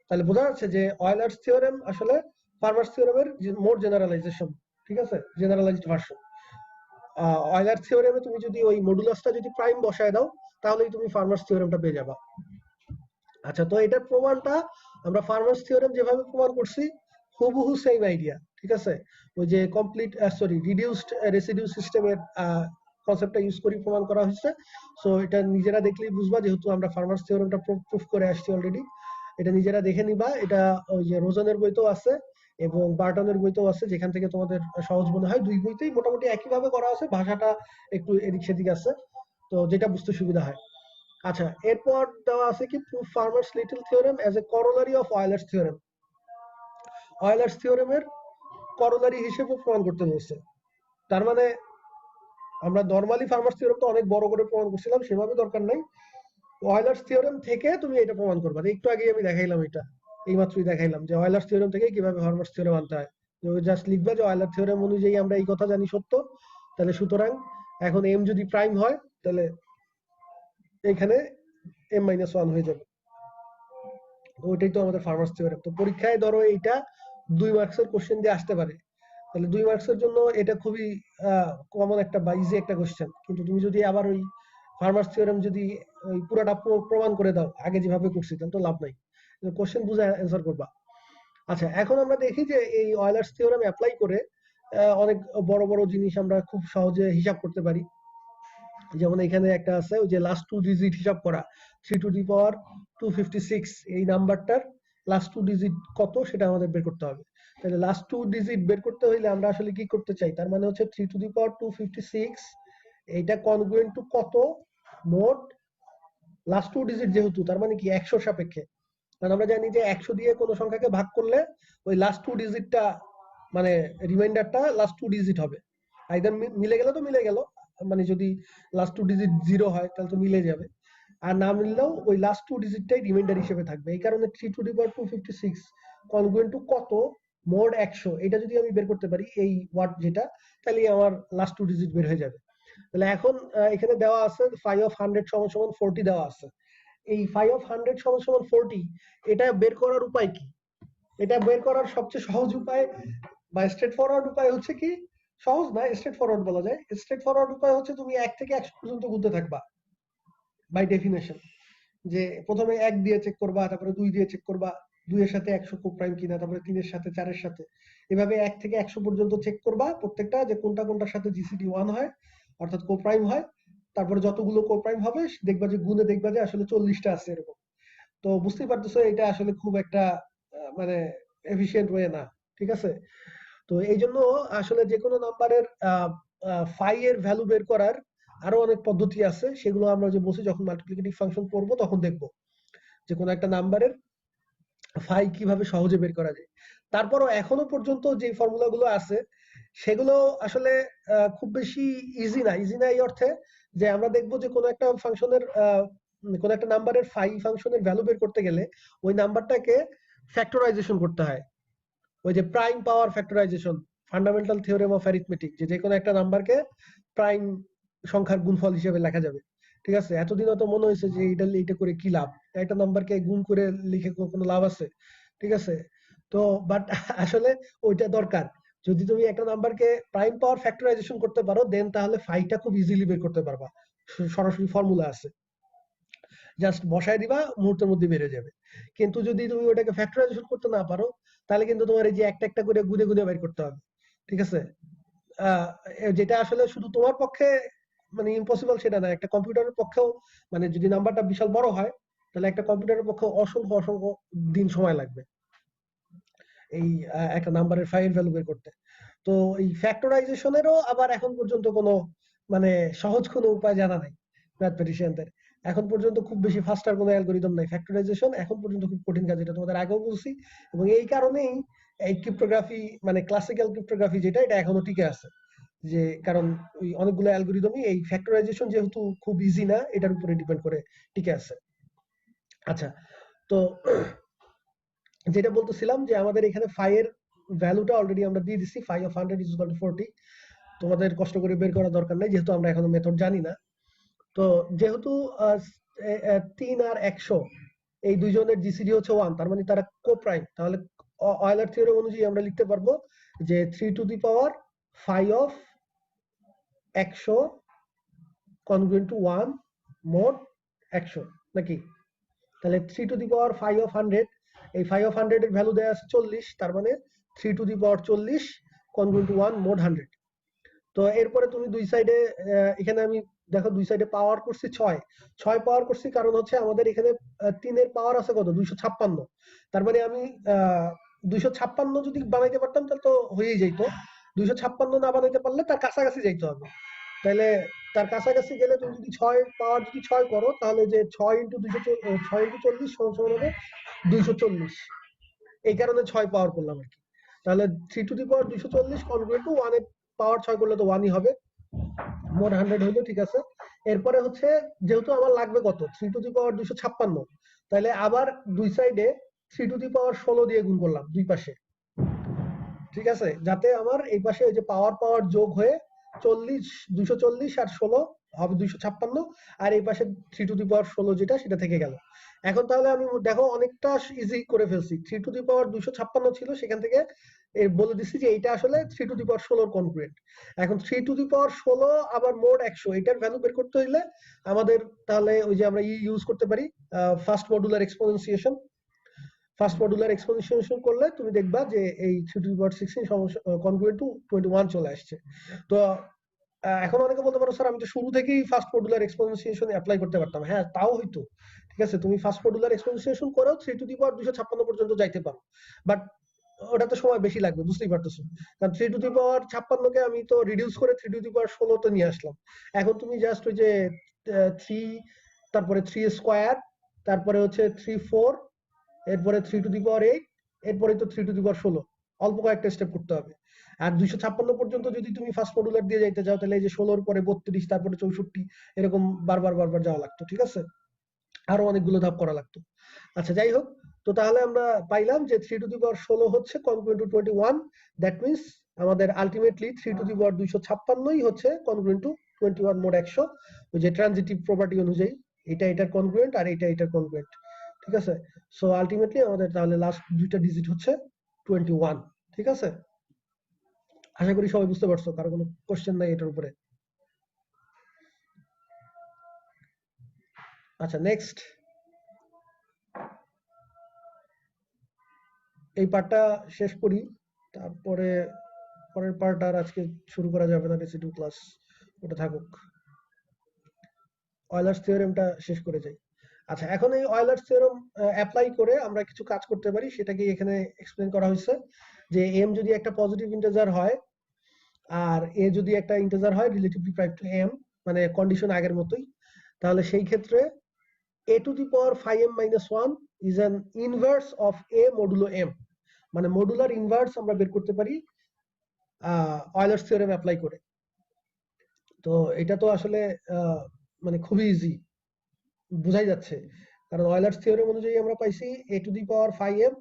তাহলে বোঝা যাচ্ছে যে অয়লার্স থিওরেম আসলে ফার্মার্স থিওরেমের মোর জেনারেলাইজেশন। ঠিক আছে, জেনারেলাইজড ভার্সন। অয়লার থিওরেমে তুমি যদি ওই মডুলাসটা যদি প্রাইম বসায় দাও, তাহলেই তুমি ফার্মার্স থিওরেমটা পেয়ে যাবা। আচ্ছা, তো এটার প্রমাণটা আমরা ফার্মার্স থিওরেম যেভাবে প্রমাণ করছি, হুবহু সেম আইডিয়া। ঠিক আছে, ওই যে রিডিউসড রেসিডিউ সিস্টেমের কনসেপ্টটা ইউজ করে প্রমাণ করা হয়েছে। সো এটা নিজেরা দেখলেই বুঝবা, যেহেতু আমরা ফার্মার্স থিওরেমটা প্রুফ করে আসছি অলরেডি। এটা নিজেরা দেখে নিবা, এটা ওই যে রোজনের বইতেও আছে এবং বার্টনের বইতেও আছে, যেখান থেকে তোমাদের সহজ মনে হয়। দুই বইতেই মোটামুটি একইভাবে করা আছে, ভাষাটা একটু এদিক সেদিক আছে, তো যেটা বুঝতে সুবিধা হয়। আচ্ছা, এরপর দেওয়া আছে কি proof Fermat's little theorem as a corollary of Euler's theorem. Euler's থিওরেমের করোলারি হিসেবে প্রমাণ করতে বলছে। তার মানে আমরা নরমালি ফার্মার্স থিওরেম তো অনেক বড় করে প্রমাণ করছিলাম, সেভাবে দরকার নাই। অয়লার্স থিওরেম থেকে তুমি এটা প্রমাণ করবা। একটু আগে আমি দেখাইলাম, এটা এইমাত্রই দেখাইলাম যে অয়লার্স থিওরেম থেকে কিভাবে ফার্মার্স থিওরেম আনতে হয়। জাস্ট লিখবা যে অয়লার থিওরেম অনুযায়ী আমরা এই কথা জানি সত্য, তাহলে সুতরাং এখন m যদি প্রাইম হয় তাহলে এখানে m-1 হয়ে যাবে। ওইটাই তো আমাদের ফার্মার্স থিওরেম। তো পরীক্ষায় ধরো এইটা 2 মার্কসের কোশ্চেন দিয়ে আসতে পারে, তাহলে 2 মার্কসের জন্য এটা খুবই কমন একটা বা ইজি একটা কোশ্চেন। কিন্তু তুমি যদি আবার ওই ফার্মার্স থিওরেম যদি ওই পুরাটা প্রমাণ করে দাও আগে যেভাবে করছি, তাহলে তো লাভ নাই, কোশ্চেন বুঝে অ্যান্সার করবা। আচ্ছা, এখন আমরা দেখি যে এই অয়েলার্স থিওরেম অ্যাপ্লাই করে অনেক বড় বড় জিনিস আমরা খুব সহজে হিসাব করতে পারি। যেমন এখানে একটা আছে ওই যে লাস্ট 2 ডিজিট হিসাব করা, 3 টু দি পাওয়ার 256, এই নাম্বারটার লাস্ট 2 ডিজিট কত সেটা আমাদের বের করতে হবে। তাহলে লাস্ট 2 ডিজিট বের করতে হইলে আমরা আসলে কি করতে চাই, তার মানে হচ্ছে 3 টু দি পাওয়ার 256 এইটা কনগ্রুয়েন্ট টু কত মোট লাস্ট 2 ডিজিট, যেহেতু তার মানে কি 100 সাপেক্ষে। কারণ আমরা জানি যে 100 দিয়ে কোনো সংখ্যাকে ভাগ করলে ওই লাস্ট 2 ডিজিটটা মানে রিমাইন্ডারটা লাস্ট 2 ডিজিট হবে। আইদার মিলে গেল তো মিলে গেল, মানে যদি লাস্ট 2 ডিজিট 0 হয় তাহলে তো মিলে যাবে, আর না মিললেও ওই লাস্ট 2 ডিজিটটাই রিমাইন্ডার হিসেবে থাকবে। এই কারণে 3 to the power 256 congruent to কত মোড 100, এটা যদি আমি বের করতে পারি এই ওয়ার্ড যেটা, তাহলে আমার লাস্ট 2 ডিজিট বের হয়ে যাবে। তাহলে এখন এখানে দেওয়া আছে 5 অফ 100 সমান সমান 40 দেওয়া আছে। এই 5 অফ 100 সমান সমান 40 এটা বের করার উপায় কি? এটা বের করার সবচেয়ে সহজ উপায় বা স্ট্রেট ফরওয়ার্ড উপায় হচ্ছে কি, সহজ না, স্ট্রেট ফরওয়ার্ড বলা যায়। স্ট্রেট ফরওয়ার্ড উপায় হচ্ছে তুমি 1 থেকে 100 পর্যন্ত গুনতে থাকবা বাই ডেফিনেশন। যে প্রথমে 1 দিয়ে চেক করবা, তারপরে 2 দিয়ে চেক করবা, 2 এর সাথে 100 কোপ্রাইম কিনা, তারপরে 3 এর সাথে 4 এর সাথে, এভাবে 1 থেকে 100 পর্যন্ত চেক করবা প্রত্যেকটা, যে কোনটা কোনটার সাথে জিসিডি 1 হয় অর্থাৎ কোপ্রাইম হয়। তারপরে যতগুলো কোপ্রাইম হবে দেখবা যে গুনে দেখবা যে আসলে 40টা আছে এরকম। তো বুঝতেই পারতেছো এটা আসলে খুব একটা মানে এফিশিয়েন্ট ওয়ে না, ঠিক আছে? তো এই জন্য আসলে যে কোনো নাম্বারের ফাই এর ভ্যালু বের করার আরো অনেক পদ্ধতি আছে, সেগুলো আমরা যে বলছি যখন মাল্টিপ্লিকেটিভ ফাংশন পড়বো তখন দেখবো যে কোনো একটা নাম্বারের ফাই কিভাবে সহজে বের করা যায়। তারপরও এখনো পর্যন্ত যে ফর্মুলাগুলো আছে সেগুলো আসলে খুব বেশি ইজি না। ইজি না এই অর্থে যে আমরা দেখবো যে কোনো একটা ফাংশনের কোনো একটা নাম্বারের ফাই ফাংশনের ভ্যালু বের করতে গেলে ওই নাম্বারটাকে ফ্যাক্টরাইজেশন করতে হয়। ওই যে prime power factorisation, fundamental theorem of arithmetic, যে কোনো একটা নাম্বারকে প্রাইম সংখ্যার গুণফল হিসেবে লেখা যাবে। ঠিক আছে, এতদিন তো মনে হয়েছে যে এটা করে কি লাভ, একটা নাম্বারকে গুণ করে লিখে কোনো লাভ আছে? ঠিক আছে, তো বাট আসলে ওইটা দরকার। যদি তুমি একটা নাম্বারকে প্রাইম পাওয়ার ফ্যাক্টরাইজেশন করতে পারো দেন তাহলে ফাইটা খুব ইজিলি বের করতে পারবা। সরাসরি ফর্মুলা আছে, জাস্ট বসায় দিবা, মুহূর্তের মধ্যে বেড়ে যাবে। কিন্তু যদি তুমি ওটাকে ফ্যাক্টরাইজেশন করতে না পারো তাহলে কিন্তু তোমার এই যে একটা একটা করে গুনে গুনে বের করতে হবে। ঠিক আছে, যেটা আসলে শুধু তোমার পক্ষে মানে ইম্পসিবল সেটা না, একটা কম্পিউটারের পক্ষেও মানে যদি নাম্বারটা বিশাল বড় হয় তাহলে একটা কম্পিউটারের পক্ষে অসংখ্য অসংখ্য দিন সময় লাগবে এই একটা নাম্বারের ফাইল ভ্যালু বের করতে। তো এই ফ্যাক্টরাইজেশনেরও আবার এখন পর্যন্ত কোনো মানে সহজ কোনো উপায় জানা নাই ম্যাথমেটিশিয়ানদের। এখন পর্যন্ত খুব বেশি ফাস্টার কোনো অ্যালগরিদম নাই। ফ্যাক্টরাইজেশন এখন পর্যন্ত খুব কঠিন কাজ, এটা তোমাদের আগেও বলছি। এবং এই কারণেই এই ক্রিপ্টোগ্রাফি মানে ক্লাসিক্যাল ক্রিপ্টোগ্রাফি যেটা, এটা এখনো টিকে আছে। যে কারণ ওই অনেকগুলো অ্যালগরিদমই এই ফ্যাক্টরাইজেশন যেহেতু খুব ইজি না এটার উপরে ডিপেন্ড করে টিকে আছে। আচ্ছা, তো যেটা বলতেছিলাম যে আমাদের এখানে ফাই এর ভ্যালুটা অলরেডি আমরা দিয়ে দিছি, phi of 100 is equal to 40। তোমাদের কষ্ট করে বের করার দরকার নাই যেহেতু আমরা এখনো মেথড জানি না। তো যেহেতু 3 আর 100 এই দুইজনের জিসিডি হচ্ছে 1, তার মানে তারা কোপ্রাইম, তাহলে অয়েলার থিওরেম অনুযায়ী আমরা লিখতে পারবো যে 3 to the power 5 of 100 congruent to 1 mod 100 নাকি? তাহলে 3 টু দি পাওয়ার 5 অফ 100, এই 5 অফ 100 এর ভ্যালু দেয়া আছে 40, তার মানে 3 to the power 40 congruent to 1 mod 100। তো এরপরে তুমি দুই সাইডে এখানে আমি দেখো দুই সাইডে পাওয়ার করছি 6 পাওয়ার করছি, কারণ হচ্ছে আমাদের এখানে 3 এর পাওয়ার আছে কত 256। তার মানে আমি 256 যদি বানাইতে পারতাম তাহলে তো হয়েই যাইতো। 256 না বানাইতে পারলে তার কাছাকাছি যাইতে হবে। তাহলে তার কাছাকাছি গেলে তুমি যদি 6 পাওয়ার যদি 6 করো তাহলে যে 6 ইন্টু 40 সমান সমান হবে 240। এই কারণে 6 পাওয়ার করলাম আর কি। তাহলে 3 to the power 240 congruent to 1 এর পাওয়ার 6 করলে তো 1ই হবে, মোট 100 হইলো। ঠিক আছে, এরপরে হচ্ছে যেহেতু আমার লাগবে কত 3 টু দি পাওয়ার 256, তাহলে আবার দুই সাইডে 3 টু দি পাওয়ার 16 দিয়ে গুণ করলাম দুই পাশে। ঠিক আছে, যাতে আমার এই পাশে ওই যে পাওয়ার পাওয়ার যোগ হয়ে 240 আর 16 হবে 256, আর এই পাশে 3 টু দি পাওয়ার 16 যেটা সেটা থেকে গেল। এখন তাহলে আমি দেখো অনেকটা ইজি করে ফেলছি। 3 টু দি পাওয়ার 256 ছিল, সেখান থেকে বলে দিচ্ছি যে এইটা আসলে 3 টু দি পাওয়ার 16 কনগ্রুয়েন্ট। এখন 3 টু দি পাওয়ার 16 আবার মোড 100, এটার ভ্যালু বের করতে হইলে আমাদের তাহলে ওই যে আমরা ইউজ করতে পারি first modular exponentiation. First modular exponentiation করলে তুমি দেখবা যে এই 3 to the power 16 congruent to 21 চলে আসছে। তো এখন অনেকে বলতে পারো স্যার আমি তো শুরু থেকেই ফার্স্ট মডুলার এক্সপোনেনশিয়েশন অ্যাপ্লাই করতে পারতাম। হ্যাঁ তাও হইতো, ঠিক আছে, তুমি ফার্স্ট মডুলার এক্সপোনেনশিয়েশন করেও 3 টু দি পাওয়ার 256 পর্যন্ত যাইতে পারো, বাট ওটাতে সময় বেশি লাগবে, বুঝতেই পারতেছো। কারণ 3 টু দি পাওয়ার 56 কে আমি তো রিডিউস করে 3 টু দি পাওয়ার 16 তে নিয়ে আসলাম। এখন তুমি জাস্ট ওই যে 3, তারপরে 3 স্কয়ার, তারপরে হচ্ছে 3 4, এরপরে 3 টু দি পাওয়ার 8, এরপরে তো 3 টু দি পাওয়ার 16, অল্প কয়েকটা স্টেপ করতে হবে। আর 256 পর্যন্ত যদি তুমি ফার্স্ট মডুলার দিয়ে যাইতে যাও তাহলে এই যে 16 এর পরে 32, তারপরে 64, এরকম বারবার বারবার যাওয়া লাগতো, ঠিক আছে, আরো অনেকগুলো ধাপ করা লাগতো। আচ্ছা যাই হোক, তো তাহলে আমরা পাইলাম যে 3 টু দি পাওয়ার 16 হচ্ছে কনগ্রুয়েন্ট টু 21, দ্যাট মিন্স আমাদের আলটিমেটলি 3 টু দি পাওয়ার 256ই হচ্ছে কনগ্রুয়েন্ট টু 21 মোড 100, ওই যে ট্রানজিটিভ প্রপার্টি অনুযায়ী এটা এটার কনগ্রুয়েন্ট আর এটা এটার কনগ্রুয়েন্ট, ঠিক আছে। সো আলটিমেটলি আমাদের তাহলে লাস্ট দুইটা ডিজিট হচ্ছে 21, ঠিক আছে। আশা করি সবাই বুঝতে পারছো, কারো কোনো কোশ্চেন নাই এটার উপরে। আচ্ছা নেক্সট, এই পার্টটা শেষ করি, তারপরে পরের পার্ট আর আজকে শুরু করা যাবে না, রেসিডিউ ক্লাস ওটা থাকুক, অয়লার্স থিওরেমটা শেষ করে যাই। আচ্ছা এখন এই অয়লার্স থিওরেম অ্যাপ্লাই করে আমরা কিছু কাজ করতে পারি, সেটাকে এখানে এক্সপ্লেন করা হয়েছে যে এম যদি একটা পজিটিভ ইন্টিজার হয় আর এ যদি একটা ইন্টিজার হয় রিলেটিভলি প্রাইম টু এম, মানে কন্ডিশন আগের মতোই, তাহলে সেই ক্ষেত্রে a to the power phi m minus 1 is an inverse of a modulo m, মানে মডুলার ইনভার্স আমরা বের করতে পারি অয়লার্স থিওরেম অ্যাপ্লাই করে। তো এটা তো আসলে মানে খুবই ইজি, বোঝাই যাচ্ছে, কারণ অয়লার্স থিওরেম অনুযায়ী আমরা পাইছি a to the power phi m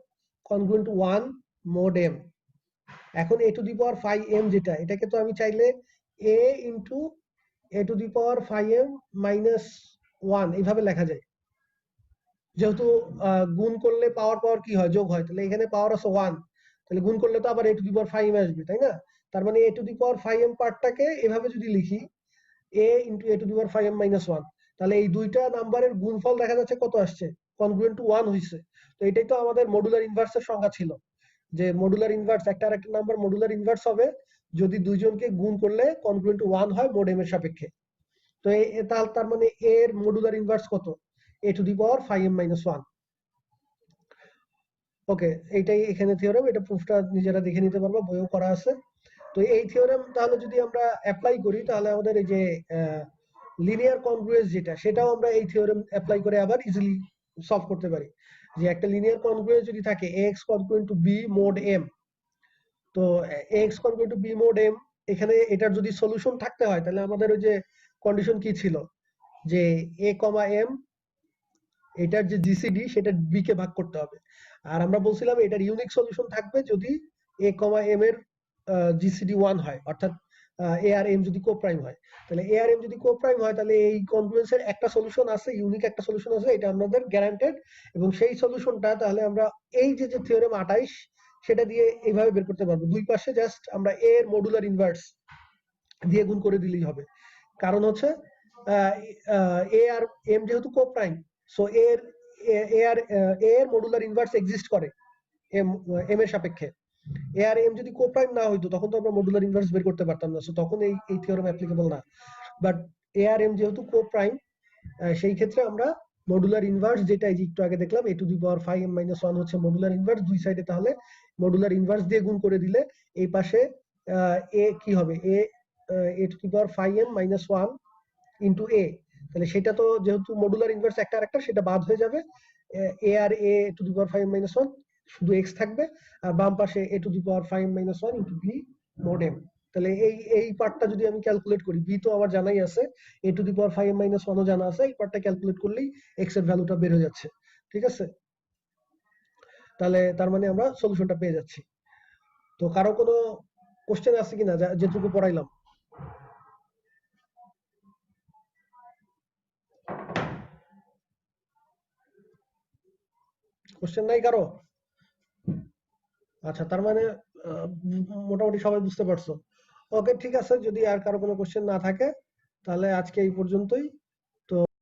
congruent to 1 mod m। এখন a to the power phi m যেটা, এটাকে তো আমি চাইলে a into a to the power phi m minus 1 এইভাবে লেখা যায়, যেহেতু গুণ করলে পাওয়ার পাওয়ার কি হয়, যোগ হয়, তাহলে এখানে পাওয়ার আছে 1, তাহলে গুণ করলে তো আবার a to the power phi m আসবে, তাই না। তার মানে a to the power phi m পার্টটাকে এভাবে যদি লিখি a into a to the power phi m minus 1, তাহলে এই দুইটা নাম্বারের গুণফল দেখা যাচ্ছে কত আসছে, কনগ্রুয়েন্ট টু 1 হইছে। তো এটাই তো আমাদের মডুলার ইনভার্সের সংজ্ঞা ছিল, যে মডুলার ইনভার্স একটা আরেকটা নাম্বার মডুলার ইনভার্স হবে যদি দুইজনকে গুণ করলে কনগ্রুয়েন্ট টু 1 হয় মোড m এর সাপেক্ষে। তো তার মানে এর মডুলার ইনভার্স কত, a to the power phi m minus 1। ওকে, এইটাই এখানে থিওরেম, এটা প্রুফটা নিজেরা দেখে নিতে পারবো, বইও করা আছে। তো এই থিওরেম তাহলে যদি আমরা অ্যাপ্লাই করি তাহলে আমাদের এই যে লিনিয়ার কনগ্রুয়েন্স যেটা, সেটাও আমরা এই থিওরেম অ্যাপ্লাই করে আবার ইজিলি সলভ করতে পারি। যে একটা লিনিয়ার কনগ্রুয়েন্স যদি থাকে ax congruent to b mod m, তো ax congruent to b mod m, এখানে এটার যদি সলিউশন থাকতে হয় তাহলে আমাদের ওই যে কন্ডিশন কি ছিল যে a, m এটার যে জিসিডি সেটা বি কে ভাগ করতে হবে। আর আমরা বলছিলাম এটার ইউনিক সলিউশন থাকবে যদি a, m এর জিসিডি 1 হয়, অর্থাৎ এ আর এম যদি কোপ্রাইম হয়। তাহলে এ আর এম যদি কোপ্রাইম হয় তাহলে এই কনগ্রুয়েন্সের একটা সলিউশন আছে, ইউনিক একটা সলিউশন আছে, এটা আমাদের গ্যারান্টেড। এবং সেই সলিউশনটা তাহলে আমরা এই যে যে থিওরেম 28 সেটা দিয়ে এইভাবে বের করতে পারবো, দুই পাশে জাস্ট আমরা এ এর মডুলার ইনভার্স দিয়ে গুণ করে দিলেই হবে। কারণ হচ্ছে এ আর এম যেহেতু কোপ্রাইম, সো এর মডুলার ইনভার্স এক্সিস্ট করে এম এর সাপেক্ষে। এ আর এম যদি কোপ্রাইম না হইতো তখন তো আমরা মডুলার ইনভার্স বের করতে পারতাম না, সো তখন এই থিওরেম অ্যাপ্লিকেবল না। বাট এ আর এম যেহেতু কোপ্রাইম, সেই ক্ষেত্রে আমরা মডুলার ইনভার্স যেটা এই যে একটু আগে দেখলাম a to the power phi m minus 1 হচ্ছে মডুলার ইনভার্স, দুই সাইডে তাহলে মডুলার ইনভার্স দিয়ে গুণ করে দিলে এই পাশে এ কি হবে, a to the power phi m minus 1 into a, তাহলে সেটা তো যেহেতু মডুলার ইনভার্স একটা আরেকটা সেটা বাদ হয়ে যাবে, a R a to the power phi m minus 1 শুধু x থাকবে, আর বাম পাশে a to the power phi m minus 1 into b mod m। তাহলে এই পার্টটা যদি আমি ক্যালকুলেট করি, b তো আমার জানাই আছে, a to the power phi m minus 1 ও জানা আছে, এই পার্টটা ক্যালকুলেট করলেই x এর ভ্যালুটা বের হয়ে যাচ্ছে, ঠিক আছে। তাহলে তার মানে আমরা সলিউশনটা পেয়ে যাচ্ছি। তো কারো কোনো কোশ্চেন আছে কিনা যেটুকু পড়াইলাম? কোশ্চেন নাই কারো? আচ্ছা, তার মানে মোটামুটি সবাই বুঝতে পারছো। ওকে, ঠিক আছে, যদি আর কারো কোনো কোশ্চেন না থাকে তাহলে আজকে এই পর্যন্তই।